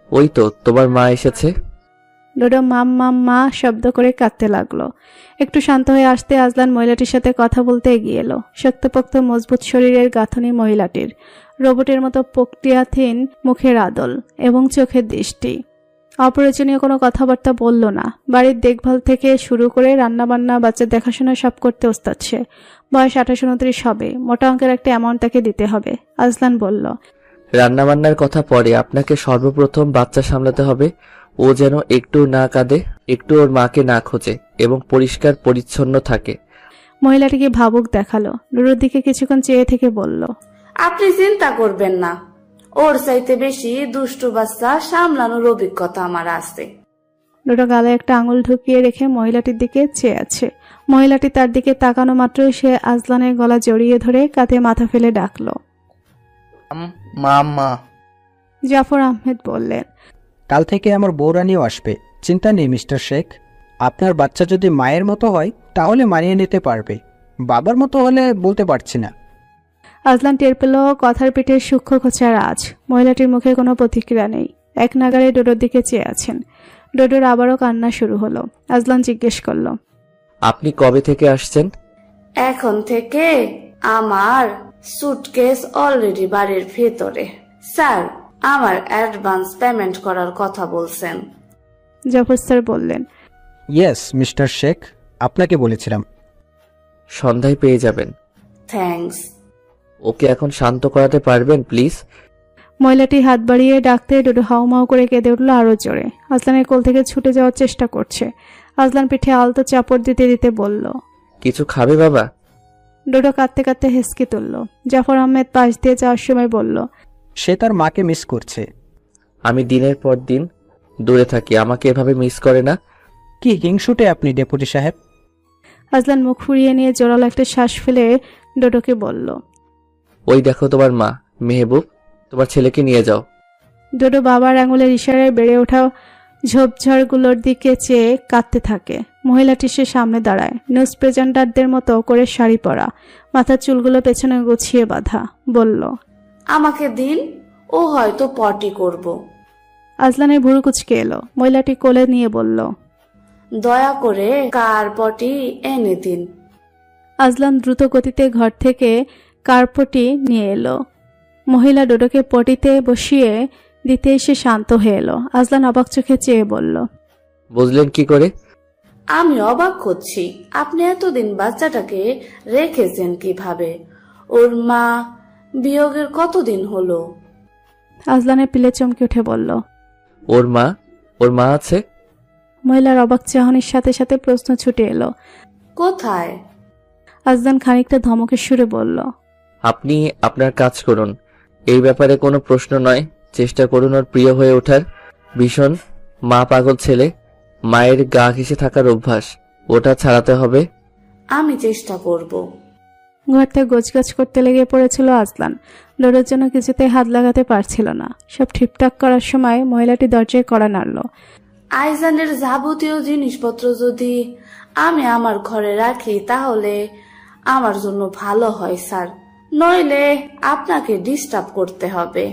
ওই তো তোমার মা এসেছে। ডোডো মাম মাম মা শব্দ করে কাঁদতে লাগলো। একটু শান্ত হয়ে আসতে আজলান মহিলাটির সাথে কথা বলতে এগিয়ে এলো। শক্তপোক্ত মজবুত শরীরের গাঁথনি মহিলাটির, রোবটের মতো প্রক্রিয়াধীন মুখের আদল এবং চোখের দৃষ্টি। অপ্রয়োজনীয় কোনো কথাবার্তা বলল না। বাড়ির দেখভাল থেকে শুরু করে রান্নাবান্না, বাচ্চার দেখাশোনা সব করতে ওস্তাদ সে। বয়স 28-29 হবে। মোটা অঙ্কের একটা অ্যামাউন্ট তাকে দিতে হবে। আজলান বলল, রান্নাবান্নার কথা পরে, আপনাকে সর্বপ্রথম বাচ্চা সামলাতে হবে। ও যেন একটু না কাঁদে, একটু ওর মাকে না খোঁজে এবং পরিষ্কার পরিচ্ছন্ন থাকে। মহিলাটিকে ভাবুক দেখালো। ডোডোর দিকে কিছুক্ষণ চেয়ে থেকে বলল, আপনি চিন্তা করবেন না, ওর চাইতে বেশি দুষ্টু বাচ্চা সামলানোর অভিজ্ঞতা আমার আছে। ডোডো গালে একটা আঙুল ঢুকিয়ে রেখে মহিলাটির দিকে চেয়ে আছে। মহিলাটি তার দিকে তাকানো মাত্রই সে আজলানের গলা জড়িয়ে ধরে কাঁধে মাথা ফেলে ডাকলো। মা। জাফর আহমেদ বললেন, কাল থেকে আমার বউরানিও আসবে, চিন্তা নেই মিস্টার শেখ। আপনার বাচ্চা যদি মায়ের মতো হয় তাহলে মানিয়ে নিতে পারবে, বাবার মতো হলে বলতে পারছি না। আজলান টের পেল কথার পিঠে সূক্ষ্ম খোঁচার আজ। মহিলাটির মুখে কোনো প্রতিক্রিয়া নেই, এক নাগারে ডোডোর দিকে চেয়ে আছেন। ডোডোর আবারও কান্না শুরু হলো। আজলান জিজ্ঞেস করল, আপনি কবে থেকে আসছেন? এখন থেকে আমার সুটকেস অলরেডি বাড়ির ভেতরে। স্যার, আমার অ্যাডভান্স পেমেন্ট করার কথা বলছেন। জাফর স্যার বললেন, ইয়েস মিস্টার শেখ, আপনাকে বলেছিলাম। সন্ধ্যায় পেয়ে যাবেন। থ্যাঙ্কস। ওকে এখন শান্ত করাতে পারবেন প্লিজ? মহিলাটি হাত বাড়িয়ে ডাকতে ডোডো হাউমাউ করে কেঁদে উঠল আরো জোরে। আজলানের কোল থেকে ছুটে যাওয়ার চেষ্টা করছে। আজলান পিঠে আলতো চাপড় দিতে দিতে বলল, কিছু খাবে বাবা? ডোডো কাঁদতে কাঁদতে হেসকে তুলল। জাফর আহমেদ পাশ দিয়ে যাওয়ার সময় বলল, সে তার মাকে মিস করছে। আমি দিনের পর দিন দূরে থাকি, আমাকে এভাবে মিস করে না। কি হিংসুটে আপনি ডেপুটি সাহেব। আজলান মুখ ফুরিয়ে নিয়ে জোরালো একটা শ্বাস ফেলে ডোডোকে বলল, ওই দেখো তোমার মা। মেহবুব, তোমার ছেলেকে নিয়ে যাও। ডোডো বাবার আঙুলের ইশারায় বেড়ে ওঠা ঝোপঝাড়গুলোর দিকে চেয়ে কাঁদতে থাকে। মহিলাটি সে সামনে দাঁড়ায়, নিউজ প্রেজেন্টারদের মতো করে শাড়ি পরা, মাথার চুলগুলো পেছনে গুছিয়ে বাঁধা। বলল, আমাকে দিন, ও হয়তো পটি করব। আজলানের ভুরু কুচকে এলো। মহিলাটি কোলে নিয়ে বলল, দয়া করে কার পটি এনে দিন। আজলান দ্রুত গতিতে ঘর থেকে কার্পটি নিয়ে এলো। মহিলা ডোডোকে পটিতে বসিয়ে দিতে এসে শান্ত হয়ে এলো। আজলান অবাক চোখে চেয়ে বলল, বুঝলেন কি করে? আমি অবাক হচ্ছি, আপনি এতদিন বাচ্চাটাকে রেখেছেন কিভাবে? ওর মা বিয়োগের কতদিন হলো? আজলানের পিলে চমকে উঠে বলল, ওর মা আছে। মহিলার অবাক চাহনির সাথে সাথে প্রশ্ন ছুটে এলো, কোথায়? আজলান খানিকটা ধমকের সুরে বলল, আপনি আপনার কাজ করুন, এই ব্যাপারে কোনো প্রশ্ন নয়। চেষ্টা করুন ওর প্রিয় হয়ে ওঠার। ভীষণ মা পাগল ছেলে, মায়ের গা ঘেঁষে থাকার অভ্যাস, ওটা ছাড়াতে হবে। আমি চেষ্টা করব। ঘরটা গোছগাছ করতে লেগে পড়েছিল আজলান। ডোডোর জন্য কিছুতেই হাত লাগাতে পারছিল না। সব ঠিকঠাক করার সময় মহিলাটি দরজায় কড়া নাড়ল। আইজানের যাবতীয় জিনিসপত্র যদি আমি আমার ঘরে রাখি তাহলে আমার জন্য ভালো হয় স্যার, নইলে আপনাকে ডিস্টার্ব করতে হবে।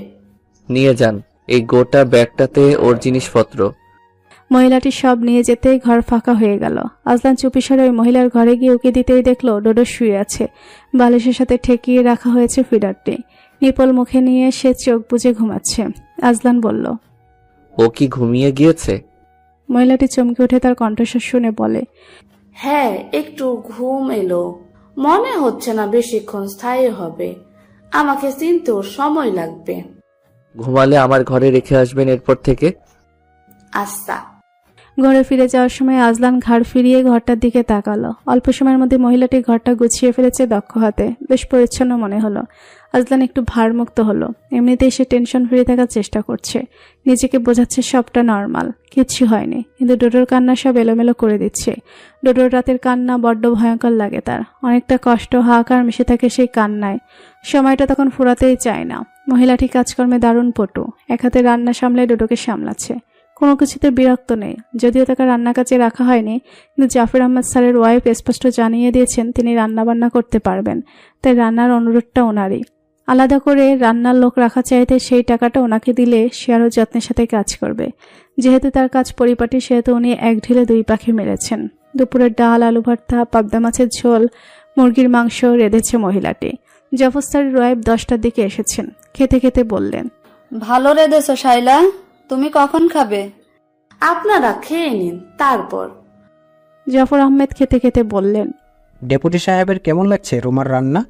নিয়ে যান, এই গোটা ব্যাগটাতে ওর জিনিসপত্র। মহিলাটি সব নিয়ে যেতেই ঘর ফাঁকা হয়ে গেল। আজলান চুপিসারে ওই মহিলার ঘরে গিয়ে উকি দিতেই দেখলো ডোডো শুয়ে আছে। বালিশের সাথে ঠেকিয়ে রাখা হয়েছে ফিডারটি। নিপল মুখে নিয়ে সে চোখ বুজে ঘুমাচ্ছে। আজলান বলল, ও কি ঘুমিয়ে গিয়েছে? মহিলাটি চমকে উঠে তার কণ্ঠস্বর শুনে বলে, হ্যাঁ, একটু ঘুম এলো, মনে হচ্ছে না বেশিক্ষণ স্থায়ী হবে। আমাকে চিনতেও সময় লাগবে। ঘুমালে আমার ঘরে রেখে আসবেন এরপর থেকে। আচ্ছা। ঘরে ফিরে যাওয়ার সময় আজলান ঘাড় ফিরিয়ে ঘরটার দিকে তাকালো। অল্প সময়ের মধ্যে মহিলাটি ঘরটা গুছিয়ে ফেলেছে দক্ষ হাতে। বেশ পরিচ্ছন্ন মনে হলো। আজলান একটু ভারমুক্ত হলো। এমনিতেই সে টেনশন ফ্রি থাকার চেষ্টা করছে, নিজেকে বোঝাচ্ছে সবটা নর্মাল, কিচ্ছু হয়নি। কিন্তু ডোডোর কান্না সব এলোমেলো করে দিচ্ছে। ডোডোর রাতের কান্না বড্ড ভয়ঙ্কর লাগে তার। অনেকটা কষ্ট, হাহাকার মিশে থাকে সেই কান্নায়। সময়টা তখন ফুরাতেই চায় না। মহিলাটি কাজকর্মে দারুণ পটু। এক হাতে রান্না সামলে ডোডোকে সামলাচ্ছে। কোনো কিছুতে বিরক্ত নেই। যদিও তাকে রান্না কাজে রাখা হয়নি, কিন্তু জাফর আহমেদ স্যারের ওয়াইফ স্পষ্ট জানিয়ে দিয়েছেন তিনি রান্না বান্না করতে পারবেন, তাই রান্নার অনুরোধটা ওনারই। আলাদা করে রান্নার লোক রাখা চাইতে সেই টাকাটা ওনাকে দিলে সে আরও যত্নের সাথে কাজ করবে। যেহেতু তার কাজ পরিপাটি সেহেতু উনি এক ঢিলে দুই পাখি মেরেছেন। দুপুরের ডাল, আলু ভর্তা, পাবদা মাছের ঝোল, মুরগির মাংস রেঁধেছে মহিলাটি। জাফর স্যার রোয়েব 10টার দিকে এসেছেন। খেতে খেতে বললেন, ভালো রেঁধেছো শাইলা, তুমি কখন খাবে? আপনারা খেয়ে নিন তারপর। জাফর আহমেদ খেতে খেতে বললেন, ডেপুটি সাহেবের কেমন লাগছে রুমার রান্না?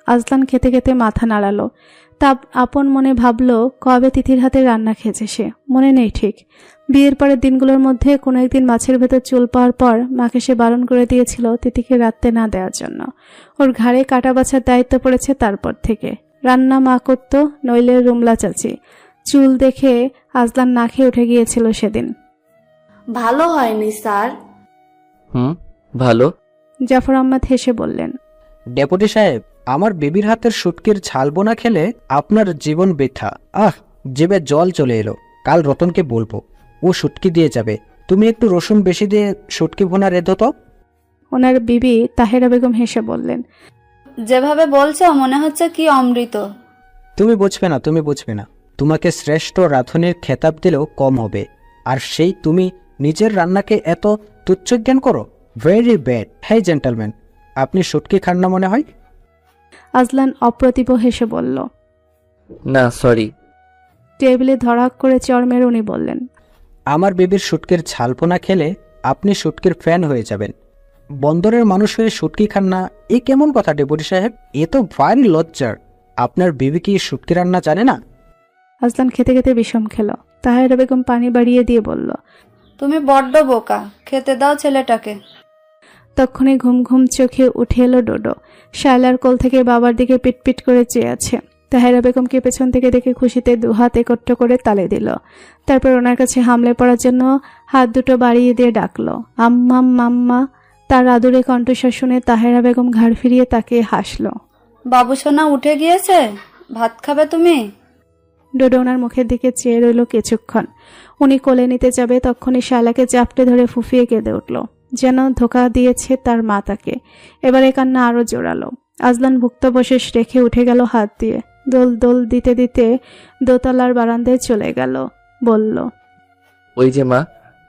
আজলান খেতে খেতে মাথা নাড়ালো। তা আপন মনে ভাবল কবে তিথির হাতে রান্না খেয়েছে সে, মনে নেই ঠিক। বিয়ের পরের দিনগুলোর মধ্যে কোনো একদিন মাছের ভেতর চুল পাওয়ার পর মাকে সে বারণ করে দিয়েছিল তিথিকে রাঁধতে না দেওয়ার জন্য। ওর ঘাড়ে কাটা বাছার দায়িত্ব পড়েছে তারপর থেকে। রান্না মা করত, নইলে রুমলা চাচি। চুল দেখে আজলান না খেয়ে উঠে গিয়েছিল সেদিন। ভালো হয়নি স্যার। ভালো। জাফর আহমেদ হেসে বললেন, ডেপুটি সাহেব, আমার বেবির হাতের শুটকির ঝাল বোনা খেলে আপনার জীবন বৃথা। জিভে জল চলে এলো। কাল রতনকে বলবো, ও শুটকি দিয়ে যাবে। তুমি একটু রসুন বেশি দিয়ে শুটকি ভোনা রেঁধো তো। ওনার বিবি তাহেরা বেগম হেসে বললেন, যেভাবে বলছো মনে হচ্ছে কি অমৃত। তুমি বুঝবে না। তোমাকে শ্রেষ্ঠ রাঁধুনির খেতাব দিলেও কম হবে। আর সেই তুমি নিজের রান্নাকে এত তুচ্ছজ্ঞান করো। Very bad. হ্যাঁ জেন্টলম্যান, আপনি শুটকি খান না মনে হয়? আজলান অপ্রতিভ হেসে বলল, না সরি। টেবিলে ধড়াক করে চড় মেরে উনি বললেন, আমার বেবির শুটকির ঝালপোনা খেলে আপনি শুটকির ফ্যান হয়ে যাবেন। বন্দরের মানুষ হয়ে শুটকি খান না, এ কেমন কথা ডেপুটি সাহেব? এ তো ভারী লজ্জার। আপনার বেবি কি শুটকি রান্না জানে না? আজলান খেতে খেতে বিষম খেল। তাহেরা বেগম পানি বাড়িয়ে দিয়ে বলল, তুমি বড্ড বোকা, খেতে দাও ছেলেটাকে। তক্ষণে ঘুম ঘুম চোখে উঠে এলো ডোডো। শায়লার কোল থেকে বাবার দিকে পিটপিট করে চেয়ে আছে। তাহেরা বেগমকে পেছন থেকে দেখে খুশিতে দুহাত একত্র করে তালে দিল। তারপর ওনার কাছে হামলে পড়ার জন্য হাত দুটো বাড়িয়ে দিয়ে ডাকলো, আম্মা মাম্মা। তার আদুরে কণ্ঠস্বর শুনে তাহেরা বেগম ঘাড় ফিরিয়ে তাকে হাসলো। বাবু সোনা উঠে গিয়েছে, ভাত খাবে তুমি? ডোডো ওনার মুখের দিকে চেয়ে রইল কিছুক্ষণ। উনি কোলে নিতে যাবে তখনই শায়লাকে চাপটে ধরে ফুফিয়ে কেঁদে উঠল, যেন ধোকা দিয়েছে তার মা তাকে। এবারে কান্না আরো জোরালো। আজলান ভুক্তবশেষ রেখে উঠে গেল হাত দিয়ে। দোল দোল দিতে দিতে দোতলার বারান্দায় চলে গেল। বলল, ওই যে মা,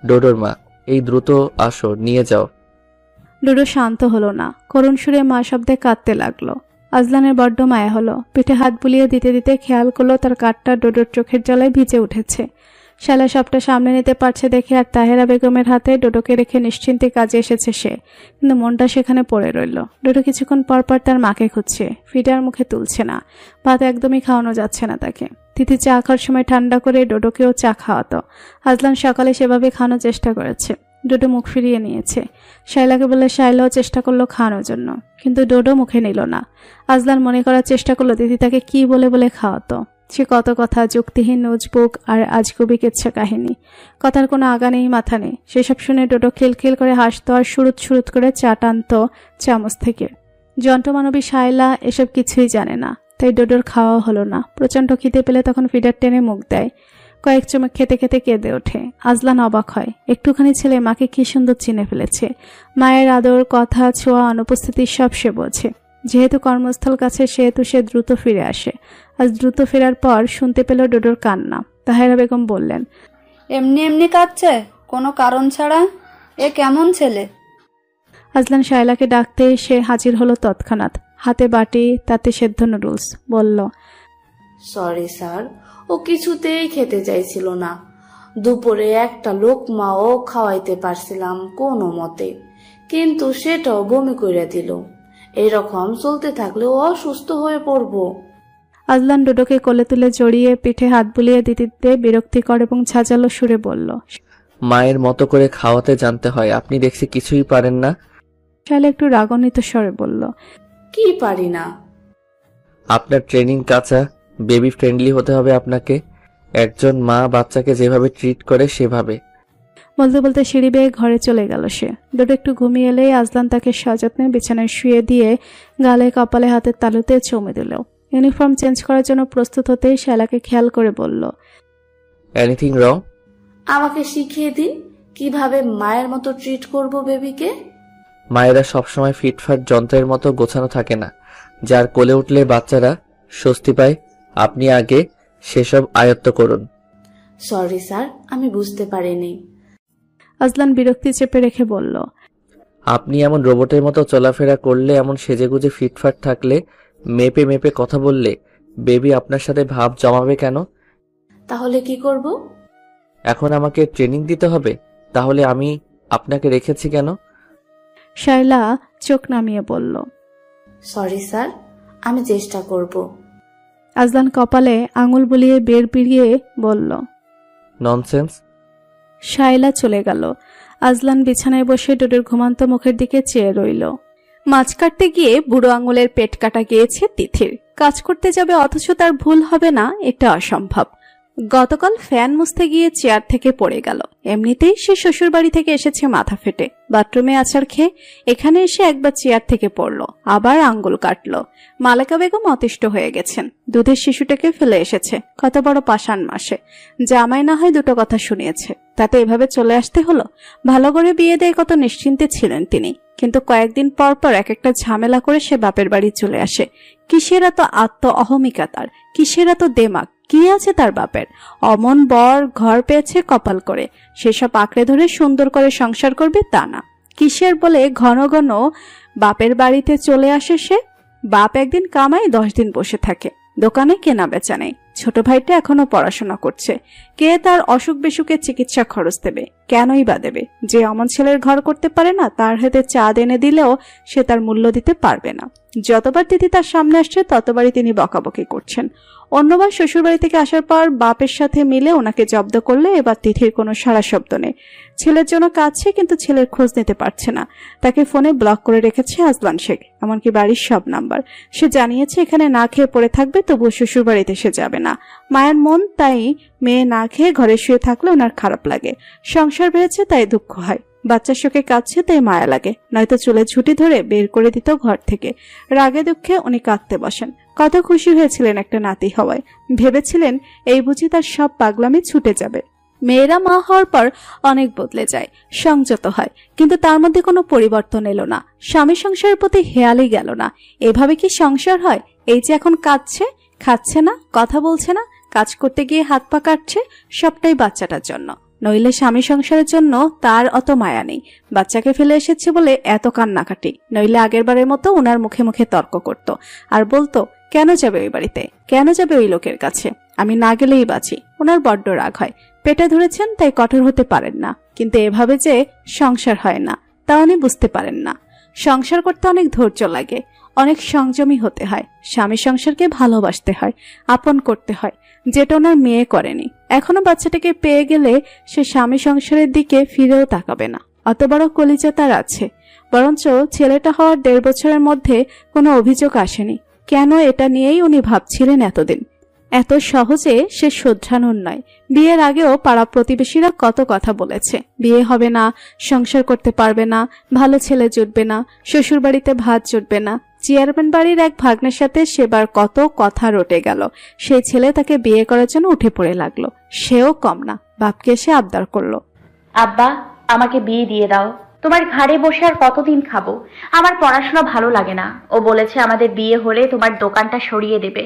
ডোডোর মা, এই দ্রুত আসো, নিয়ে যাও। ডোডো শান্ত হলো না, করুণ সুরে মা শব্দে কাঁদতে লাগলো। আজলানের বড্ড মায়া হলো। পিঠে হাত বুলিয়ে দিতে দিতে খেয়াল করলো তার কাঠটা ডোডোর চোখের জলায় ভিজে উঠেছে। শালা সবটা সামনে নিতে পারছে দেখে আর তাহেরা বেগমের হাতে ডোডোকে রেখে নিশ্চিন্তে কাজে এসেছে সে, কিন্তু মনটা সেখানে পড়ে রইল। ডোডো কিছুক্ষণ পরপর তার মাকে খুঁজছে, ফিডার মুখে তুলছে না। ভাত একদমই খাওয়ানো যাচ্ছে না তাকে। তিথি চা খাওয়ার সময় ঠান্ডা করে ডোডোকেও চা খাওয়াতো। আজলান সকালে সেভাবে খাওয়ানোর চেষ্টা করেছে। ডোডো মুখ ফিরিয়ে নিয়েছে। শায়লাকে বলে শায়লাও চেষ্টা করলো খাওয়ানোর জন্য, কিন্তু ডোডো মুখে নিল না। আজলান মনে করার চেষ্টা করলো দিদি তাকে কি বলে বলে খাওয়াতো। সে কত কথা, যুক্তিহীন নোজবুক আর আজগুবি কেচ্ছা কাহিনী। কথার কোনো আগা নেই মাথা নেই। সেসব শুনে ডোডো খিলখিল করে হাসতো আর সুরুত সুরুত করে চা টানতো চামচ থেকে। যন্ত্রমানবী শায়লা এসব কিছুই জানে না, তাই ডোডোর খাওয়া হলো না। প্রচণ্ড খিদে পেলে তখন ফিডার টেনে মুখ দেয়। কয়েক চুমুক খেতে খেতে কেঁদে ওঠে। আজলান অবাক হয়, একটুখানি ছেলে মাকে কি সুন্দর চিনে ফেলেছে। মায়ের আদর, কথা, ছোঁয়া, অনুপস্থিতি সব সে বোঝে। যেহেতু কর্মস্থল কাছে সেহেতু সে দ্রুত ফিরে আসে। আজ দ্রুত ফেরার পর শুনতে পেল ডোডোর কান্না। তাহেরা বেগম বললেন, এমনি এমনি কাঁদছে কোনো কারণ ছাড়া? এ কেমন ছেলে? আজলান শায়লাকে ডাকতে সে হাজির হলো তৎক্ষণাৎ, হাতে বাটি, তাতে সেদ্ধ নুডলস। বলল, সরি স্যার, ও কিছুতেই খেতে চাইছিল না। দুপুরে একটা লোকমাও খাওয়াইতে পারছিলাম কোনো মতে, কিন্তু সেটাও বমি করে দিল। এরকম চলতে থাকলে ও অসুস্থ হয়ে পড়বো। আজলান ডোডোকে কোলে তুলে জড়িয়ে পিঠে হাত বুলিয়ে দিতে বিরক্তিকর এবং ঝাঁঝালো সুরে বলল, মায়ের মতো করে খাওয়াতে জানতে হয়, আপনি দেখছি কিছুই পারেন না। শায়লা একটু রাগান্বিত স্বরে বলল, কি পারি না? আপনার ট্রেনিং কাঁচা। বেবি ফ্রেন্ডলি হতে হবে আপনাকে। একজন মা বাচ্চাকে যেভাবে ট্রিট করে সেভাবে। বলতে বলতে সিঁড়ি বেয়ে ঘরে চলে গেল সে। ডোডো একটু ঘুমিয়ে এলেই আজলান তাকে সযত্নে বিছানায় শুয়ে দিয়ে গালে কপালে হাতের তালুতে চুমে দিল। ইউনিফর্ম চেঞ্জ করার জন্য প্রস্তুত হতেই শায়লাকে খেয়াল করে বলল, এনিথিং রং? আমাকে শিখিয়ে দিন কিভাবে মায়ের মতো ট্রিট করব বেবিকে। মায়েরা সবসময় ফিটফাট যন্ত্রের মতো গোছানো থাকে না। যার কোলে উঠলে বাচ্চারা স্বস্তি পায়। আপনি আগে সেসব আয়ত্ত করুন। সরি স্যার, আমি বুঝতে পারিনি। আজলান বিরক্তি চেপে রেখে বলল, আপনি এমন রোবটের মতো চলাফেরা করলে, এমন সেজেগুজে ফিটফাট থাকলে, মেপে মেপে কথা বললে, বেবি আপনার সাথে ভাব জমাবে কেন? তাহলে কি করব? এখন আমাকে ট্রেনিং দিতে হবে? তাহলে আমি আপনাকে রেখেছি কেন? শায়লা চোখ নামিয়ে বলল। সরি স্যার, আমি চেষ্টা করব। আজলান কপালে আঙুল বুলিয়ে বের পিড়িয়ে বলল। ননসেন্স। শায়লা চলে গেল। আজলান বিছানায় বসে ডোডের ঘুমান্ত মুখের দিকে চেয়ে রইল। মাছ কাটতে গিয়ে বুড়ো আঙুলের পেট কাটা গিয়েছে তিথির। কাজ করতে যাবে অথচ তার ভুল হবে না, এটা অসম্ভব। গতকাল ফ্যান মুছতে গিয়ে চেয়ার থেকে পড়ে গেল। এমনিতেই সে শ্বশুর বাড়ি থেকে এসেছে মাথা ফেটে, বাথরুমে আছাড় খেয়ে এখানে এসে একবার চেয়ার থেকে পড়লো, আবার আঙ্গুল কাটলো। মালেকা বেগম অতিষ্ঠ হয়ে গেছেন। দুধের শিশুটাকে ফেলে এসেছে, কত বড় পাষাণ মাসে। জামাই না হয় দুটো কথা শুনিয়েছে, তাতে এভাবে চলে আসতে হলো? ভালো করে বিয়ে দিয়ে কত নিশ্চিন্তে ছিলেন তিনি, কিন্তু কয়েকদিন পর পর এক একটা ঝামেলা করে সে বাপের বাড়ি চলে আসে। কিসের এত আত্ম অহমিকা তার, কিসের এত দেমাগ, কি আছে তার বাপের? অমন বর ঘর পেয়েছে কপাল করে, সেসব আঁকড়ে ধরে সুন্দর করে সংসার করবে তা না। কিসের বলে ঘন ঘন বাপের বাড়িতে চলে আসে সে? বাপ একদিন কামায় 10 দিন বসে থাকে, দোকানে কেনা বেচা নেই। ছোট ভাইটা এখনো পড়াশোনা করছে, কে তার অসুখ বিসুখের চিকিৎসা খরচ দেবে? কেনই বা দেবে? যে অমন ছেলের ঘর করতে পারে না, তার হাতে চাঁদ এনে দিলেও সে তার মূল্য দিতে পারবে না। যতবার তিথি তার সামনে আসছে ততবারই তিনি বকাবকি করছেন। অন্যবার শ্বশুরবাড়ি থেকে আসার পর বাপের সাথে মিলে ওনাকে জব্দ করলে এবার তিথির কোনো সাড়া শব্দ নেই। ছেলের জন্য কাঁদছে, কিন্তু ছেলের খোঁজ নিতে পারছে না। তাকে ফোনে ব্লক করে রেখেছে আজলান শেখ, এমনকি বাড়ির সব নাম্বার। সে জানিয়েছে এখানে না খেয়ে পড়ে থাকবে, তবুও শ্বশুরবাড়িতে সে যাবে না। মায়ের মন তাই, মেয়ে না খেয়ে ঘরে শুয়ে থাকলে ওনার খারাপ লাগে। সংসার বেড়েছে তাই দুঃখ হয়, বাচ্চার শোকে কাঁদছে তাই মায়া লাগে, নয়তো চুলে ঝুঁটি ধরে বের করে দিত ঘর থেকে। রাগে দুঃখে উনি কাঁদতে বসেন। কত খুশি হয়েছিলেন একটা নাতি হওয়ায়, ভেবেছিলেন এই বুঝি তার সব পাগলামি ছুটে যাবে। মেয়েরা মা হওয়ার পর অনেক বদলে যায়, সংযত হয়, কিন্তু তার মধ্যে কোনো পরিবর্তন এলো না। স্বামী সংসারের প্রতি হেয়ালই গেল না। এভাবে কি সংসার হয়? এই যে এখন কাঁদছে, খাচ্ছে না, কথা বলছে না, কাজ করতে গিয়ে হাত পা কাটছে, সবটাই বাচ্চাটার জন্য। নইলে স্বামী সংসারের জন্য তার অত মায়া নেই। বাচ্চাকে ফেলে এসেছে বলে এত কান্নাকাটি, নইলে আগের বারের মতো ওনার মুখে মুখে তর্ক করত আর বলতো, কেন যাবে ওই বাড়িতে, কেন যাবে ওই লোকের কাছে, আমি না গেলেই বাঁচি। ওনার বড্ড রাগ হয়, পেটে ধরেছেন তাই কঠোর হতে পারেন না, কিন্তু এভাবে যে সংসার হয় না তা উনি বুঝতে পারেন না। সংসার করতে অনেক ধৈর্য লাগে, অনেক সংযমী হতে হয়। স্বামী সংসারকে ভালোবাসতে হয়, আপন করতে হয়, যেটা ওনার মেয়ে করেনি। এখনো বাচ্চাটাকে পেয়ে গেলে সে স্বামী সংসারের দিকে ফিরেও তাকাবে না, অত বড় কলিজা তার আছে। বরঞ্চ ছেলেটা হওয়ার 1.5 বছরের মধ্যে কোনো অভিযোগ আসেনি। কেন এটা নিয়েই উনি ভাবছিলেন এতদিন। এত সহজে সে শোধরানোর নয়। বিয়ের আগেও পাড়া প্রতিবেশীরা কত কথা বলেছে, বিয়ে হবে না, সংসার করতে পারবে না, ভালো ছেলে জুটবে না, শ্বশুর বাড়িতে ভাত জুটবে না। চেয়ারম্যান বাড়ির এক ভাগ্নের সাথে সেবার কত কথা রটে গেল। সেই ছেলে তাকে বিয়ে করার জন্য উঠে পড়ে লাগলো। সেও কম না, বাপকে এসে আবদার করলো, আব্বা আমাকে বিয়ে দিয়ে দাও, তোমার ঘাড়ে বসে আর কতদিন খাবো, আমার পড়াশোনা ভালো লাগে না। ও বলেছে আমাদের বিয়ে হলে তোমার দোকানটা সরিয়ে দেবে,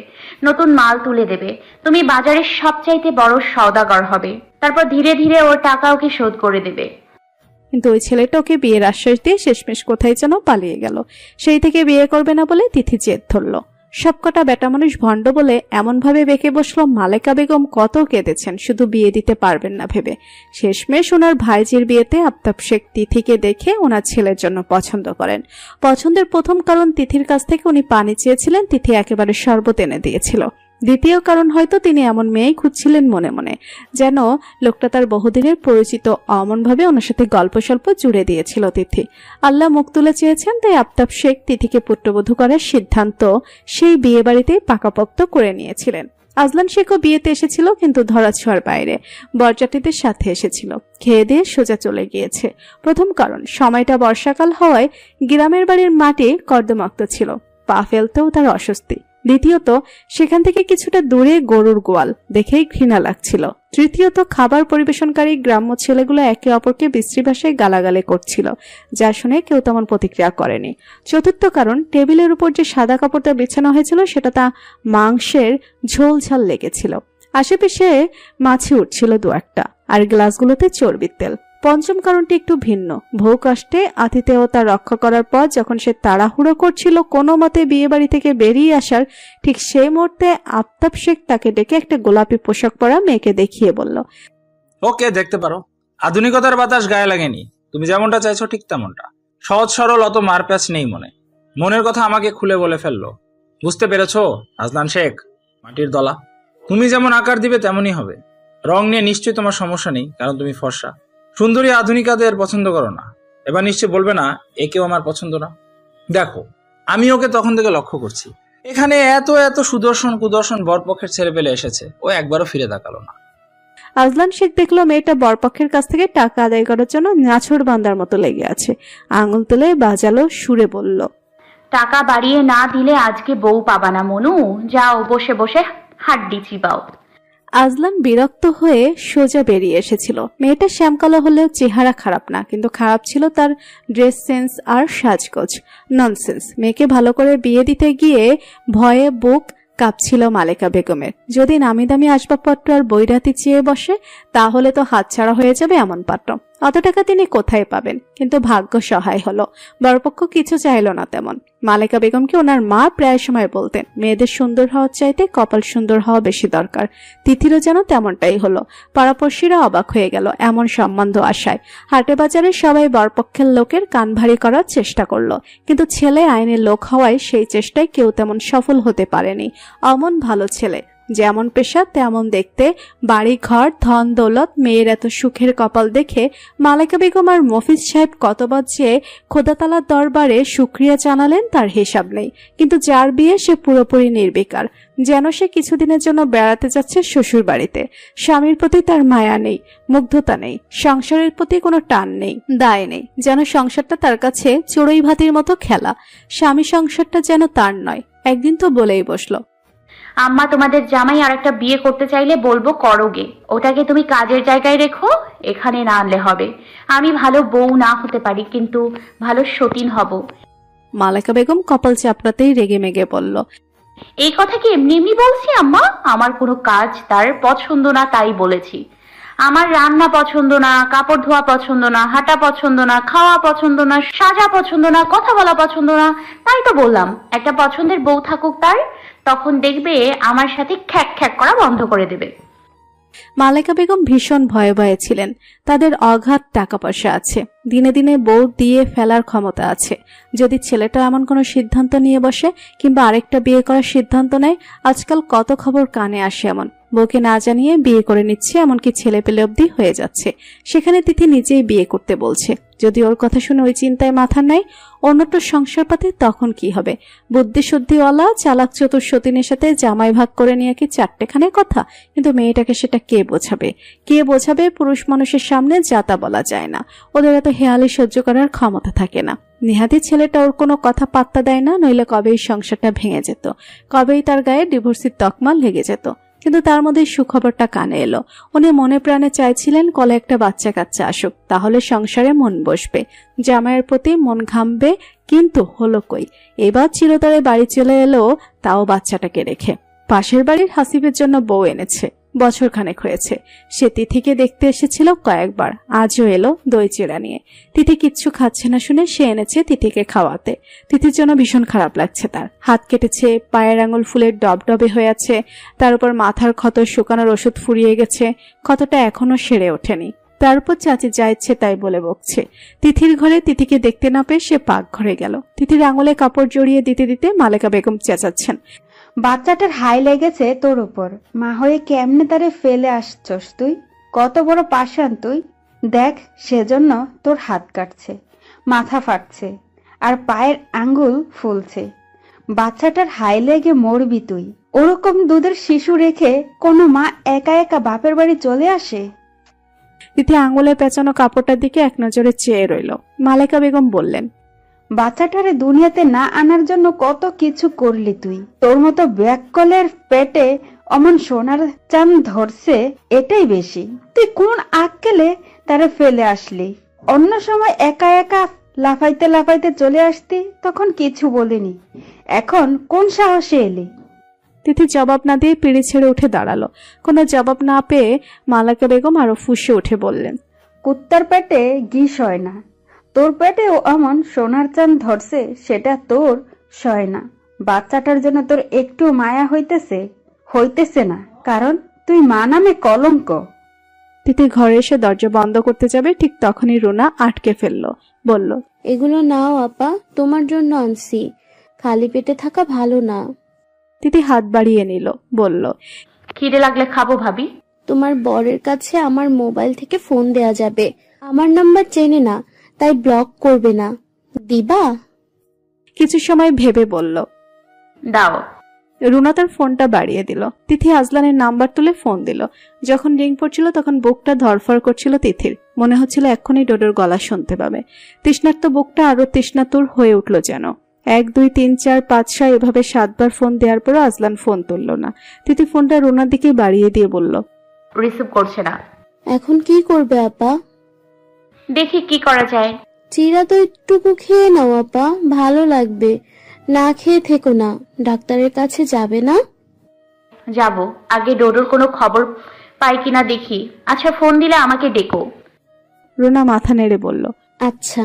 নতুন মাল তুলে দেবে, তুমি বাজারের সবচাইতে বড় সওদাগর হবে, তারপর ধীরে ধীরে ওর টাকা ওকে শোধ করে দেবে। কিন্তু ওই ছেলেটা ওকে বিয়ের আশ্বাস দিয়ে শেষমেশ কোথায় যেন পালিয়ে গেল। সেই থেকে বিয়ে করবে না বলে তিথি জেদ ধরল। সবকটা বেটা মানুষ ভণ্ড বলে এমন ভাবে বেঁকে বসলো। মালেকা বেগম কত কেঁদেছেন শুধু বিয়ে দিতে পারবেন না ভেবে। শেষমেশ ওনার ভাইজির বিয়েতে আফতাব শেখ তিথিকে দেখে ওনার ছেলের জন্য পছন্দ করেন। পছন্দের প্রথম কারণ, তিথির কাছ থেকে উনি পানি চেয়েছিলেন, তিথি একেবারে শরবত এনে দিয়েছিল। দ্বিতীয় কারণ, হয়তো তিনি এমন মেয়েই খুঁজছিলেন মনে মনে, যেন লোকটা তার বহুদিনের পরিচিত। অমনভাবে ওনার সাথে গল্প স্বল্প জুড়ে দিয়েছিল তিথি। আল্লাহ মুখ তুলে চেয়েছেন, তাই আফতাব শেখ তিথিকে পুত্রবধূ করার সিদ্ধান্ত সেই বিয়ে বাড়িতেই পাকাপোক্ত করে নিয়েছিলেন। আজলান শেখও বিয়েতে এসেছিল, কিন্তু ধরাছোঁয়ার বাইরে, বরযাত্রীদের সাথে এসেছিল। খেয়ে দিয়ে সোজা চলে গিয়েছে। প্রথম কারণ, সময়টা বর্ষাকাল হওয়ায় গ্রামের বাড়ির মাটি কর্দমাক্ত ছিল, পা ফেলতেও তার অস্বস্তি। দ্বিতীয়ত সেখান থেকে কিছুটা দূরে গরুর গোয়াল, দেখেই ঘৃণা লাগছিল। তৃতীয়ত খাবার পরিবেশনকারী গ্রাম্য ছেলেগুলো একে অপরকে বিশ্রী ভাষায় গালাগালি করছিল, যা শুনে কেউ তেমন প্রতিক্রিয়া করেনি। চতুর্থ কারণ, টেবিলের উপর যে সাদা কাপড়টা বিছানো হয়েছিল সেটা তা মাংসের ঝোল ঝাল লেগেছিল। আশেপাশে মাছি উঠছিল দু একটা, আর গ্লাসগুলোতে চর্বির তেল। পঞ্চম কারণটি একটু ভিন্ন। বহু কষ্টে আতিথেয়তা রক্ষা করার পর যখন সে তাড়াহুড়ো করছিল কোনো মতে বিয়ে বাড়ি থেকে বেরিয়ে আসার, ঠিক সেই মুহূর্তে আফতাব শেখ তাকে ডেকে একটা গোলাপি পোশাক পরা মেয়েকে দেখিয়ে বলল, ওকে, দেখতে পারো। আধুনিকতার বাতাস গায়ে লাগেনি, তুমি যেমনটা চাইছো ঠিক তেমনটা। সহজ সরল, অত মারপ্যাচ নেই মনে। মনের কথা আমাকে খুলে বলে ফেললো। বুঝতে পেরেছো আজলান শেখ? মাটির দলা। তুমি যেমন আকার দিবে তেমনই হবে। রং নিয়ে নিশ্চয়ই তোমার সমস্যা নেই, কারণ তুমি ফর্সা সুন্দরী আধুনিকাদের পছন্দ করো না। এবার নিশ্চয় বলবে না একেও আমার পছন্দ না। দেখো, আমি ওকে তখন থেকে লক্ষ্য করছি। এখানে এত এত সুদর্শন কুদর্শন বরপক্ষের ছেলে পেলে এসেছে, ও একবারও ফিরে তাকালো না। আজলান শেখ দেখলো মেয়েটা বরপক্ষের কাছ থেকে টাকা আদায় করার জন্য নাছড় বান্দার মতো লেগে আছে। আঙুল তুলে বাজালো, সুরে বলল, টাকা বাড়িয়ে না দিলে আজকে বউ পাবা না মনু। যাও বসে বসে হাড্ডি চিবাও। আজলান বিরক্ত হয়ে সোজা বেরিয়ে এসেছিল। মেয়েটা শ্যামকালো হলেও চেহারা খারাপ না, কিন্তু খারাপ ছিল তার ড্রেস সেন্স আর সাজগোজ। ননসেন্স। মেয়েকে ভালো করে বিয়ে দিতে গিয়ে ভয়ে বুক কাঁপছিল মালেকা বেগমের। যদি নামি দামি আসবাবপত্র আর বৈরাতি চেয়ে বসে তাহলে তো হাতছাড়া হয়ে যাবে এমন পাত্র। অত টাকা তিনি কোথায় পাবেন? কিন্তু ভাগ্য সহায় হলো, বরপক্ষ কিছু চাইল না তেমন। মালেকা বেগমকে ওনার মা প্রায় সময় বলতেন, মেয়েদের সুন্দর হওয়ার চাইতে কপাল সুন্দর হওয়া বেশি দরকার। তিথিরও যেন তেমনটাই হলো। পাড়াপড়শিরা অবাক হয়ে গেল এমন সম্বন্ধ আশায়। হাটে বাজারে সবাই বরপক্ষের লোকের কান ভারী করার চেষ্টা করলো, কিন্তু ছেলে আইনের লোক হওয়ায় সেই চেষ্টায় কেউ তেমন সফল হতে পারেনি। অমন ভালো ছেলে, যেমন পেশা তেমন দেখতে, বাড়ি ঘর ধন দৌলত, মেয়ের এত সুখের কপাল দেখে মালেকা বেগম আর মফিজ সাহেব কতবার যে খোদাতালার দরবারে শুকরিয়া জানালেন তার হিসাব নেই। কিন্তু যার বিয়ে সে পুরোপুরি নির্বিকার, যেন সে কিছুদিনের জন্য বেড়াতে যাচ্ছে শ্বশুর বাড়িতে। স্বামীর প্রতি তার মায়া নেই, মুগ্ধতা নেই, সংসারের প্রতি কোনো টান নেই, দায় নেই। যেন সংসারটা তার কাছে চড়ুই ভাতির মতো খেলা। স্বামী সংসারটা যেন তার নয়। একদিন তো বলেই বসলো, আম্মা, তোমাদের জামাই আর একটা বিয়ে করতে চাইলে বলবো করোগে। ওটাকে তুমি কাজের জায়গায় রেখো, এখানে না আনলে হবে। আমি ভালো বউ না হতে পারি, কিন্তু ভালো সতীন হব। মালেকা বেগম কপাল চাপড়াতেই রেগে মেগে বলল, এই কথা কি এমনি এমনি বলছি আম্মা? আমার কোনো কাজ তার পছন্দ না, তাই বলেছি। আমার রান্না পছন্দ না, কাপড় ধোয়া পছন্দ না, হাঁটা পছন্দ না, খাওয়া পছন্দ না, সাজা পছন্দ না, কথা বলা পছন্দ না, তাই তো বললাম একটা পছন্দের বউ থাকুক তার। তখন দেখবে আমার সাথে খ্যাক খ্যাক করা বন্ধ করে দেবে। মালেকা বেগম ভীষণ ভয়ে ভয়ে ছিলেন। তাদের অগাধ টাকা পয়সা আছে, দিনে দিনে বউ দিয়ে ফেলার ক্ষমতা আছে। যদি ছেলেটা এমন কোনো সিদ্ধান্ত নিয়ে বসে কিংবা আরেকটা বিয়ে করার সিদ্ধান্ত নেয়, আজকাল কত খবর কানে আসে এমন। বউকে না জানিয়ে বিয়ে করে নিচ্ছে, এমনকি ছেলে পেলে অবধি হয়ে যাচ্ছে। সেখানে তিথি নিজেই বিয়ে করতে বলছে। যদি ওর কথা শুনে ওই চিন্তায় মাথা নেয় অন্যটা সংসার পাতে, তখন কি হবে? বুদ্ধি শুদ্ধিওয়ালা চালাক চতুর সতীনের সাথে জামাই ভাগ করে নিয়ে কি চারটেখানে কথা? কিন্তু মেয়েটাকে সেটা কে বোঝাবে? কে বোঝাবে? পুরুষ মানুষের সামনে যাতা বলা যায় না, ওদের এত হেয়ালি সহ্য করার ক্ষমতা থাকে না। নিহাতি ছেলেটা ওর কোনো কথা পাত্তা দেয় না, নইলে কবেই সংসারটা ভেঙে যেত, কবেই তার গায়ে ডিভোর্সির তকমা লেগে যেত। কিন্তু তার মধ্যে সুখবরটা কানে এলো। উনি মনে প্রাণে চাইছিলেন কলে একটা বাচ্চা কাচ্চা আসুক, তাহলে সংসারে মন বসবে, জামাইয়ের প্রতি মন ঘামবে। কিন্তু হলো কই? এবার চিরতরে বাড়ি চলে এলো, তাও বাচ্চাটাকে রেখে। পাশের বাড়ির হাসিবের জন্য বউ এনেছে, বছর খানেক হয়েছে। সে তিথিকে দেখতে এসেছিল কয়েকবার, আজও এলো দই চিড়া নিয়ে। তিথি কিচ্ছু খাচ্ছে না শুনে সে এনেছে তিথিকে খাওয়াতে। তিথির জন্য ভীষণ খারাপ লাগছে তার। হাত কেটেছে, পায়ের আঙুল ফুলের ডবডবে হয়ে আছে, তার উপর মাথার ক্ষত শুকানোর ওষুধ ফুরিয়ে গেছে, ক্ষতটা এখনো সেরে ওঠেনি। তার উপর চাচি যা ইচ্ছে তাই বলে বকছে। তিথির ঘরে তিথিকে দেখতে না পেয়ে সে পাক ঘরে গেল। তিথির আঙুলে কাপড় জড়িয়ে দিতে দিতে মালেকা বেগম চেঁচাচ্ছেন, বাচ্চাটার হাই লেগেছে তোর উপর, মা হয়ে কেমনে তারে ফেলে আসছস তুই? কত বড় পাষাণ তুই! দেখ, সেজন্য তোর হাত কাটছে, মাথা ফাটছে, আর পায়ের আঙ্গুল ফুলছে। বাচ্চাটার হাই লেগে মরবি তুই। ওরকম দুধের শিশু রেখে কোনো মা একা একা বাপের বাড়ি চলে আসে? তিথি আঙুলে পেঁচানো কাপড়টার দিকে এক নজরে চেয়ে রইল। মালেকা বেগম বললেন, বাচ্চাটারে দুনিয়াতে না আনার জন্য কত কিছু করলি তুই। তোর মতো ব্যাককলের পেটে অমন সোনার চাঁদ ধরছে, এটাই বেশি। তুই কোন আক্কেলে তারে ফেলে আসলি? অন্য সময় একা একা লাফাইতে লাফাইতে চলে আসতি, তখন কিছু বলিনি। এখন কোন সাহসে এলি? তিথি জবাব না দিয়ে পিড়ি ছেড়ে উঠে দাঁড়ালো। কোনো জবাব না পেয়ে মালাকা বেগম আরো ফুঁসে উঠে বললেন, কুত্তার পেটে ঘি সয় না। তোর পেটেও অমন সোনার চাঁদ ধরছে, সেটা তোর সয় না। বাচ্চাটার জন্য তোর একটু মায়া হইতেছে না, কারণ তুই মা নামে কলঙ্ক। তিথি ঘরে এসে দরজা বন্ধ করতে যাবে, ঠিক তখনই রুনা আটকে ফেললো। বলল, এগুলো নাও আপা, তোমার জন্য আনছি। খালি পেটে থাকা ভালো না। তিথি হাত বাড়িয়ে নিল, বলল, খিদে লাগলে খাবো ভাবি। তোমার বরের কাছে আমার মোবাইল থেকে ফোন দেয়া যাবে। আমার নাম্বার চেনে না, তাই ব্লক করবে না। দিবা? কিছু সময় ভেবে বলল, দাও। রুনা তার ফোনটা বাড়িয়ে দিল। তিথি আজলানের নাম্বার তুলে ফোন দিল। যখন রিং পড়ছিল তখন বুকটা ধরফর করছিল তিথির। মনে হচ্ছিল এক্ষুনি ডোডোর গলা শুনতে পাবে। তৃষ্ণার্ত বুকটা আরো তৃষ্ণাতুর হয়ে উঠল যেন। 1 2 3 4 5 6 এভাবে 7 বার ফোন দেওয়ার পরও আজলান ফোন তুলল না। তিথি ফোনটা রুনার দিকে বাড়িয়ে দিয়ে বলল, রিসিভ করছে না। এখন কি করবে আপা? দেখি কি করা যায়। চিরা তো একটুকু খেয়ে নাও আপা, ভালো লাগবে। না খেয়ে থেকো না। ডাক্তারের কাছে যাবে না? যাব, আগে ডোডোর কোনো খবর পাই কিনা দেখি। আচ্ছা, ফোন দিলে আমাকে ডেকো। রুনা মাথা নেড়ে বলল, আচ্ছা।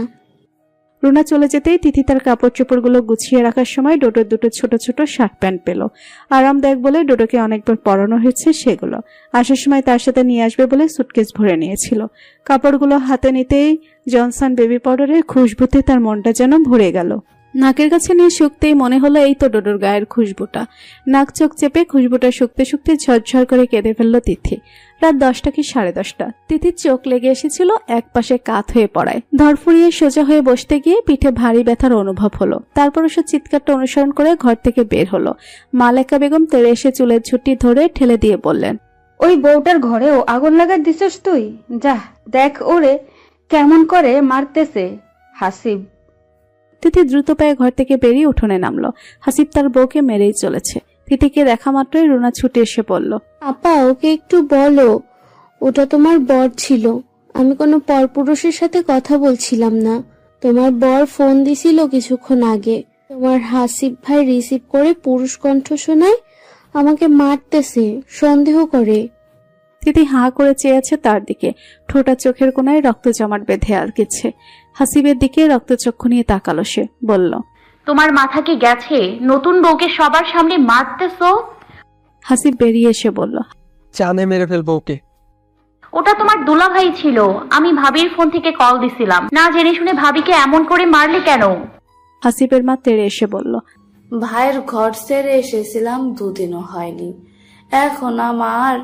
রুনা চলে যেতেই তিথি তার কাপড় চোপড়গুলো গুছিয়ে রাখার সময় ডোডোর দুটো ছোট ছোট শার্ট প্যান্ট পেল। আরামদায়ক বলে ডোডোকে অনেকবার পরানো হয়েছে সেগুলো। আসার সময় তার সাথে নিয়ে আসবে বলে সুটকেস ভরে নিয়েছিল। কাপড়গুলো হাতে নিতেই জনসন বেবি পাউডারের খুশবুতে তার মনটা যেন ভরে গেল। নাকের কাছে নিয়ে শুকতেই মনে হলো এই তো ডোডোর গায়ের খুশবুটা। নাক চোখ চেপে খুশবুটা শুকতে শুকতে ঝরঝর করে কেঁদে ফেলল তিথি। রাত 10টা কি 10:30। তিথির চোখ লেগে এসেছিল এক পাশে কাত হয়ে পড়ায়। ধরফুরিয়ে সোজা হয়ে বসতে গিয়ে পিঠে ভারী ব্যথার অনুভব হলো। তারপর সে চিৎকারটা অনুসরণ করে ঘর থেকে বের হলো। মালেকা বেগম তেড়ে এসে চুলের ঝুঁটি ধরে ঠেলে দিয়ে বললেন, ওই বউটার ঘরেও আগুন লাগাই দিছস তুই? যা দেখ ওরে কেমন করে মারতেছে হাসিব। তিথি দ্রুত পায়ে ঘর থেকে বেরিয়ে উঠোনে নামলো। হাসিব তার বউকে মেরেই চলেছে। তিথিকে দেখা মাত্রই রুনা ছুটে এসে বলল, আপা ওকে একটু বলো, ওটা তোমার বর ছিল। আমি কোনো পরপুরুষের সাথে কথা বলছিলাম না। তোমার বর ফোন দিছিল কিছুক্ষণ আগে। তোমার হাসিব ভাই রিসিভ করে পুরুষ কণ্ঠ শোনায় আমাকে মারতেছে, সন্দেহ করে। তিথি হাঁ করে চেয়ে আছে তার দিকে। ঠোঁটা চোখের কোনায় রক্ত জমাট বেঁধে আলগেছে। হাসিবের দিকে রক্তচক্ষু নিয়ে তাকালো সে, বলল, তোমার মাথা কি গেছে? নতুন বউকে সবার সামনে মারতেছো? হাসিব বেরিয়ে এসে বলল, চানে মেরে ফেলবো ওকে। ওটা তোমার দুলাভাই ছিল। আমি ভাবির ফোন থেকে কল দিছিলাম। না জেনে শুনে ভাবিকে এমন করে মারলে কেন? হাসিবের মা তেড়ে এসে বলল, ভাইয়ের ঘর ছেড়ে এসেছিলাম, 2 দিনও হয়নি। এখন আমার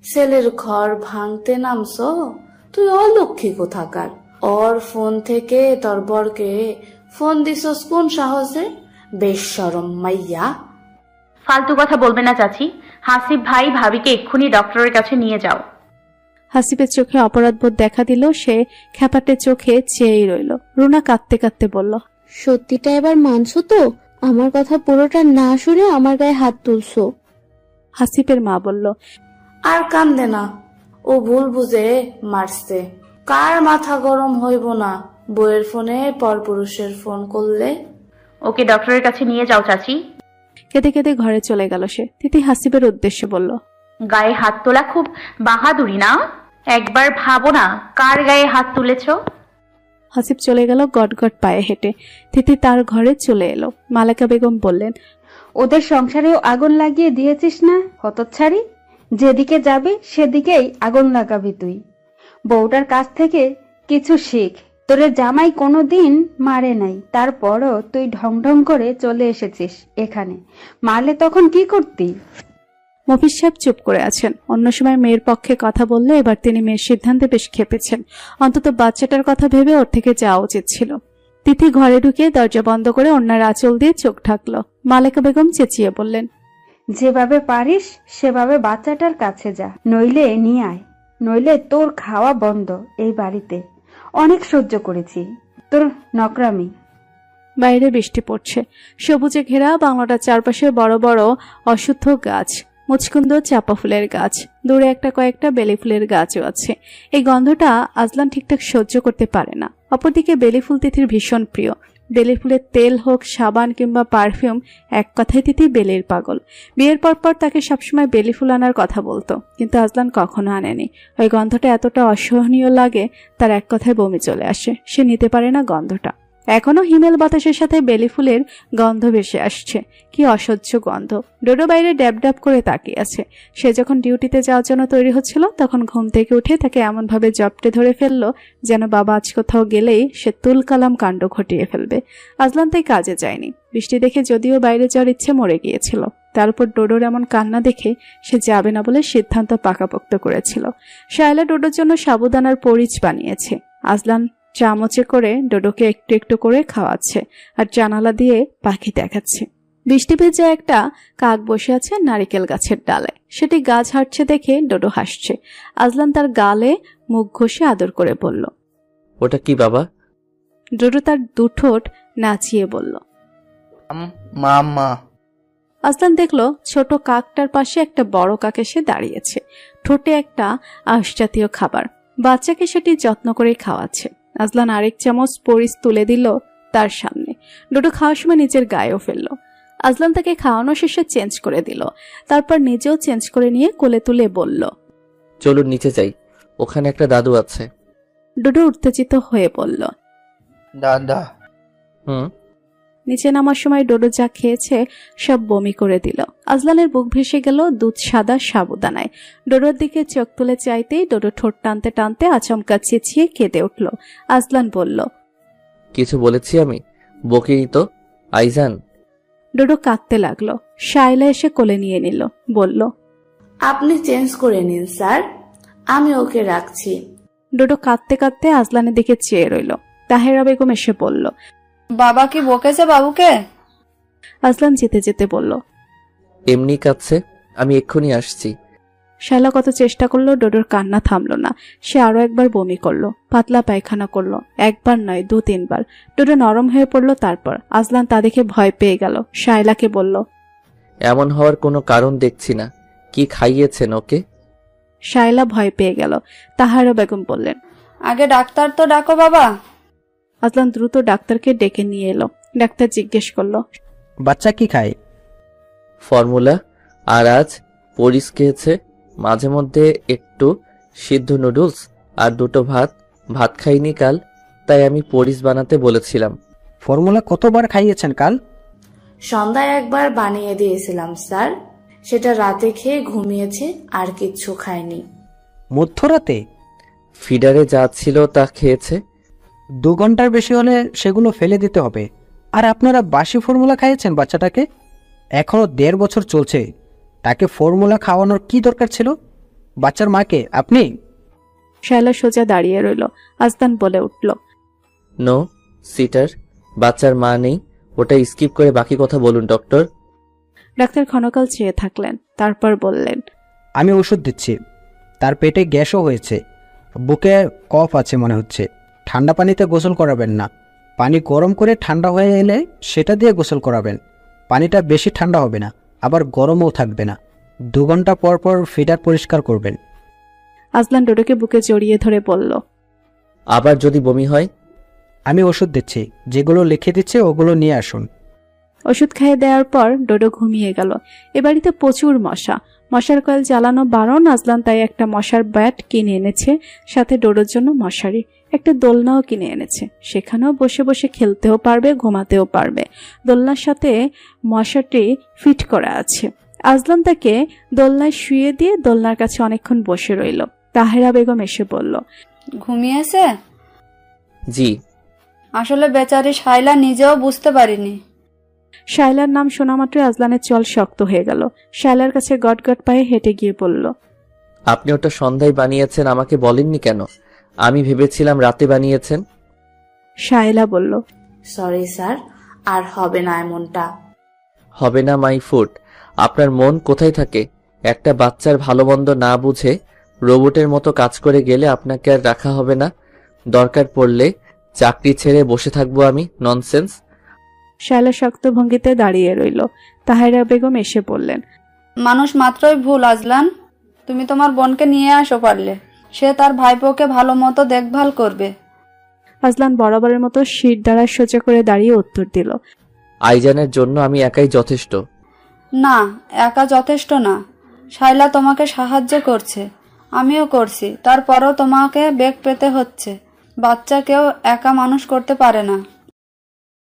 ছেলের ঘর ভাঙতে নামছো? তুই অলক্ষী কোথাকার। ওর ফোন থেকে তোর বরকে ফোন দিছস কোন সাহসে? বেশরম মাইয়া। ফালতু কথা বলবে না চাচি। হাসিব ভাই ভাবিকে এক্ষুনি ডক্টরের কাছে নিয়ে যাও। হাসিবের চোখে অপরাধবোধ দেখা দিল। সে খ্যাপাটে চোখে চেয়েই রইল। রুনা কাঁদতে কাঁদতে বলল, সত্যিটা এবার মানছো তো? আমার কথা পুরোটা না শুনে আমার গায়ে হাত তুলছো। হাসিবের মা বলল, আর কান্দে না, ও ভুল বুঝে মারছে। কার মাথা গরম হইব না বউয়ের ফোনে পরপুরুষের ফোন করলে? ওকে ডক্টরের কাছে নিয়ে যাও চাচি। কেঁদে কেঁদে ঘরে চলে গেল সে। তিথি হাসিবের উদ্দেশ্যে বলল, গায়ে হাত তোলা খুব বাহাদুরি না? একবার ভাবো না কার গায়ে হাত তুলেছো? হাসিব চলে গেল গটগট পায়ে হেঁটে। তিথি তার ঘরে চলে এলো। মালেকা বেগম বললেন, ওদের সংসারেও আগুন লাগিয়ে দিয়েছিস না হতচ্ছাড়ি? যেদিকে যাবি সেদিকেই আগুন লাগাবি তুই। বউটার কাছ থেকে কিছু শিখ। তোরে জামাই কোনোদিন মারে নাই, তারপরও তুই ঢং ঢং করে চলে এসেছিস এখানে। মারলে তখন কি করতি? মফিজ সাহেব চুপ করে আছেন। অন্য সময় মেয়ের পক্ষে কথা বললে এবার তিনি মেয়ের সিদ্ধান্তে বেশ খেপেছেন। অন্তত বাচ্চাটার কথা ভেবে ওর থেকে যাওয়া উচিত ছিল। তিথি ঘরে ঢুকে দরজা বন্ধ করে অন্যার আঁচল দিয়ে চোখ ঢাকলো। মালেকা বেগম চেঁচিয়ে বললেন, যেভাবে পারিস সেভাবে বাচ্চাটার কাছে যা, নইলে নিয়ে আয়। নইলে তোর খাওয়া বন্ধ এই বাড়িতে। অনেক সহ্য করেছি তোর নকরামি। বাইরে বৃষ্টি পড়ছে। সবুজে ঘেরা বাংলাটার চারপাশে বড় বড় অশুদ্ধ গাছ, মুচকুন্দ চাপা ফুলের গাছ, দূরে কয়েকটা বেলি ফুলের গাছও আছে। এই গন্ধটা আজলান ঠিকঠাক সহ্য করতে পারে না। অপরদিকে বেলি ফুল তিথির ভীষণ প্রিয়। বেলি ফুলের তেল হোক, সাবান কিংবা পারফিউম, এক কথায় তিথি বেলির পাগল। বিয়ের পর তাকে সবসময় বেলি ফুল আনার কথা বলতো, কিন্তু আজলান কখনো আনেনি। ওই গন্ধটা এতটা অসহনীয় লাগে, তার এক কথায় বমি চলে আসে। সে নিতে পারে না গন্ধটা। এখনো হিমেল বাতাসের সাথে বেলি ফুলের গন্ধ ভেসে আসছে। কি অসহ্য গন্ধ। ডোডো বাইরে ড্যাব ড্যাব করে তাকিয়ে আছে। সে যখন ডিউটিতে যাওয়ার জন্য তৈরি হচ্ছিল, তখন ঘুম থেকে উঠে তাকে এমনভাবে জপটে ধরে ফেললো যেন বাবা আজ কোথাও গেলেই সে তুলকালাম কাণ্ড ঘটিয়ে ফেলবে। আজলান তাই কাজে যায়নি। বৃষ্টি দেখে যদিও বাইরে যাওয়ার ইচ্ছে মরে গিয়েছিল, তার উপর ডোডোর এমন কান্না দেখে সে যাবে না বলে সিদ্ধান্ত পাকাপোক্ত করেছিল। শায়লা ডোডোর জন্য সাবুদানার পরিচ বানিয়েছে। আজলান চামচে করে ডোডোকে একটু একটু করে খাওয়াচ্ছে আর জানালা দিয়ে পাখি দেখাচ্ছে। বৃষ্টি ভেজে একটা কাক বসে আছে নারিকেল গাছের ডালে। সেটি গাছ হাঁটছে দেখে ডোডো হাসছে। আজলান তার গালে মুখ ঘষে আদর করে বলল, ওটা কি বাবা? ডোডো তার দুঠোঁট নাচিয়ে বলল, মাম্মা। আজলান দেখলো ছোট কাকটার পাশে একটা বড় কাক এসে দাঁড়িয়েছে, ঠোঁটে একটা আঁশ জাতীয় খাবার। বাচ্চাকে সেটি যত্ন করে খাওয়াচ্ছে। আজলান আরেক চামচ পরিচ তুলে দিল তার সামনে। ডোডো খাওয়ার সময় নিজের গায়েও ফেললো। আজলান তাকে খাওয়ানো শেষে চেঞ্জ করে দিল, তারপর নিজেও চেঞ্জ করে নিয়ে কোলে তুলে বলল, চলুন নিচে যাই, ওখানে একটা দাদু আছে। ডোডো উত্তেজিত হয়ে বলল, দাদা। নিচে নামার সময় ডোডো যা খেয়েছে সব বমি করে দিল। আজলানের বুক ভেসে গেল দুধ সাদা সাবুদানায়। ডোডোর দিকে চোখ তুলে চাইতেই ডোডো ঠোঁট টানতে টানতে আচমকা চেঁচিয়ে কেঁদে উঠল। আজলান বলল, কিছু বলেছি আমি? বকিনি তো আইজান। ডোডো কাঁদতে লাগলো। শায়লা এসে কোলে নিয়ে নিল, বলল, আপনি চেঞ্জ করে নিন স্যার, আমি ওকে রাখছি। ডোডো কাঁদতে কাঁদতে আজলানের দিকে চেয়ে রইল। তাহেরা বেগম এসে বলল, বাবা কি বকেছে বাবুকে? আজলান যেতে যেতে বলল, এমনি কাঁদছে, আমি এক্ষুনি আসছি। শায়লা কত চেষ্টা করলো, ডোডোর কান্না থামলো না। সে আরো একবার বমি করলো, পাতলা পায়খানা করলো, একবার নয় 2-3 বার। ডোডো নরম হয়ে পড়লো। তারপর আজলান তা দেখে ভয় পেয়ে গেল। শায়লাকে বলল, এমন হওয়ার কোনো কারণ দেখছি না, কি খাইয়েছেন ওকে? শায়লা ভয় পেয়ে গেল। তাহারা বেগম বললেন, আগে ডাক্তার তো ডাকো বাবা। আজলান দ্রুত ডাক্তারকে ডেকে নিয়ে এলো। ডাক্তার জিজ্ঞেস করলো, বাচ্চা কি খায়? ফর্মুলা আর আজ পরিচ খেয়েছে, মাঝে মধ্যে একটু সিদ্ধ নুডলস আর 2টো ভাত খাইনি কাল, তাই আমি পরিচ বানাতে বলেছিলাম। ফর্মুলা কতবার খাইয়েছেন কাল? সন্ধ্যায় একবার বানিয়ে দিয়েছিলাম স্যার, সেটা রাতে খেয়ে ঘুমিয়েছে, আর কিচ্ছু খায়নি। মধ্যরাতে? ফিডারে যা ছিল তা খেয়েছে। 2 ঘন্টার বেশি হলে সেগুলো ফেলে দিতে হবে। আর আপনারা বাসি ফর্মুলা খাইয়েছেন বাচ্চাটাকে? এখনো 1.5 বছর চলছে, তাকে ফর্মুলা খাওয়ানোর কি দরকার ছিল? বাচ্চার মাকে আপনি? শায়লা সোজা দাঁড়িয়ে রইল। আজলান বলে উঠল, নো সিটার, বাচ্চার মা নেই, ওটা স্কিপ করে বাকি কথা বলুন ডক্টর। ডাক্তার ক্ষণকাল চেয়ে থাকলেন, তারপর বললেন, আমি ওষুধ দিচ্ছি। তার পেটে গ্যাসও হয়েছে, বুকে কফ আছে মনে হচ্ছে। ঠান্ডা পানিতে গোসল করাবেন না, পানি গরম করে ঠান্ডা হয়ে এলে সেটা দিয়ে গোসল করাবেন। পানিটা বেশি ঠান্ডা হবে না, আবার গরমও থাকবে না। 2 ঘন্টা পর পর ফিডার পরিষ্কার করবেন। আজলান ডোডোকে বুকে জড়িয়ে ধরে বলল, আবার যদি বমি হয়? আমি ওষুধ দিচ্ছি, যেগুলো লিখে দিচ্ছে ওগুলো নিয়ে আসুন। ওষুধ খাইয়ে দেওয়ার পর ডোডো ঘুমিয়ে গেল। এ বাড়িতে প্রচুর মশা। মশার কয়েল জ্বালানো বারণ। আজলান তাই একটা মশার ব্যাট কিনে এনেছে, সাথে ডোডোর জন্য মশারি, একটা দোলনাও কিনে এনেছে। সেখানেও বসে বসে খেলতেও পারবে, ঘুমাতেও পারবে। দোলনার সাথে মশাটি ফিট করা আছে। আজলান তাকে দোলনায় শুয়ে দিয়ে দোলনার কাছে অনেকক্ষণ বসে রইল। তাহেরা বেগম এসে বলল, ঘুমিয়েছে? জি। আসলে বেচারি শায়লা নিজেও বুঝতে পারিনি। শায়লার নাম শোনা মাত্র আজলানের চল শক্ত হয়ে গেল। শায়লার কাছে গটগট পায়ে হেঁটে গিয়ে বলল, আপনি ওটা সন্ধ্যায় বানিয়েছেন, আমাকে বলেননি কেন? আমি ভেবেছিলাম রাতে বানিয়েছেন। শায়লা বলল, সরি স্যার, আর হবে না এমনটা। হবে না মাই ফুড? আপনার মন কোথায় থাকে? একটা বাচ্চার ভালো মন্দ না বুঝে রোবটের মতো কাজ করে গেলে আপনাকে আর রাখা হবে না। দরকার পড়লে চাকরি ছেড়ে বসে থাকবো আমি। ননসেন্স। শায়লা শক্ত ভঙ্গিতে দাঁড়িয়ে রইল। তাহেরা বেগম এসে বললেন, মানুষ মাত্রই ভুল আজলান। তুমি তোমার বোনকে নিয়ে আসো পারলে, সে তার ভাইপোকে ভালো মতো দেখভাল করবে। আজলান বরাবরের মতো শির দ্বারা সোজা করে দাঁড়িয়ে উত্তর দিল, আইজানের জন্য আমি একাই যথেষ্ট। না, একা যথেষ্ট না। শায়লা তোমাকে সাহায্য করছে, আমিও করছি, তারপরও তোমাকে বেগ পেতে হচ্ছে। বাচ্চা কেউ একা মানুষ করতে পারে না।